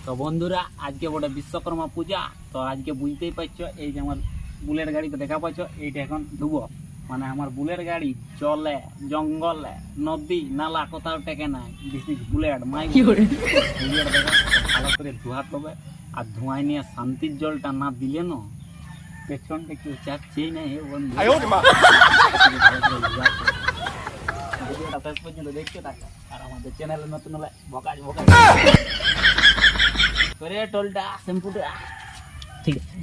তো বন্ধুরা আজকে বড় বিশ্বকর্মা পূজা। তো আজকে বুঝতেই পারছো, এই যে আমার বুলেট গাড়িতে দেখা পাচ্ছ, এইটা এখন ধুবো। মানে আমার বুলেট গাড়ি জলে, জঙ্গলে, নদী নালা কোথাও টেকে নাই। This is bullet my bullet. ভালো করে ধোয়াতে হবে, আর ধোঁয়ায় নিয়ে শান্তির জলটা না দিলে না পেছনটা কেউ চাচ্ছেই না। হে বন্ধু, ভিডিওটা শেষ পর্যন্ত দেখতে থাকো, আর আমাদের চ্যানেলে নতুন হলে বকাজ বকাজ করে টোলটা শ্যাম্পুটা ঠিক আছে।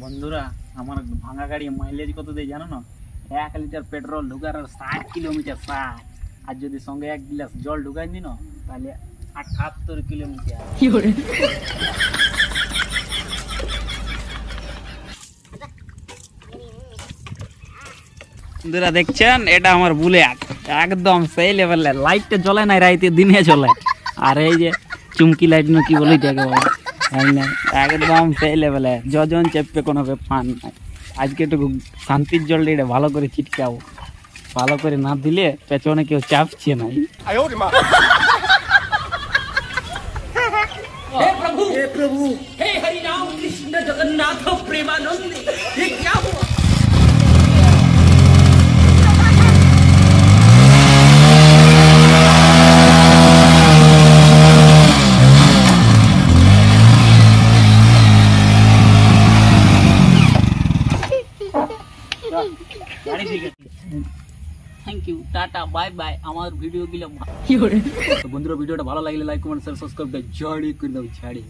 বন্ধুরা আমার ভাঙা গাড়ি মাইলেজ কত দেয় জানো না? 1 লিটার পেট্রোল ঢুকার 60 কিলোমিটার 60। আর যদি সঙ্গে 1 গ্লাস জল ঢুকাই নি না, তাহলে 78 কিলোমিটার। বন্ধুরা দেখছেন, এটা আমার বুলেট একদম সেই লেভেলের। লাইটটা জ্বলে নাই, রাইতে দিনে জ্বলে। আর এই যে চুমকি লাইট না কি বলি এটাকে বলে, একদম সেই লেভেলে। যজন চেপে কোনো ব্যাপার নাই। আজকে একটু শান্তির জল এটা ভালো করে ছিটকাবো। ভালো করে না দিলে পেছনে কেউ চাপছে নাই। हे प्रभु हे हरि राम कृष्ण जगन्नाथ प्रेमानंद, ये क्या हुआ? Thank you, tata, bye bye. আমার ভিডিও গুলো বন্ধুরা, ভিডিওটা ভালো লাগলে লাইক কমেন্ট শেয়ার সাবস্ক্রাইব ঝাড়ি করে দাও, ঝাড়ি।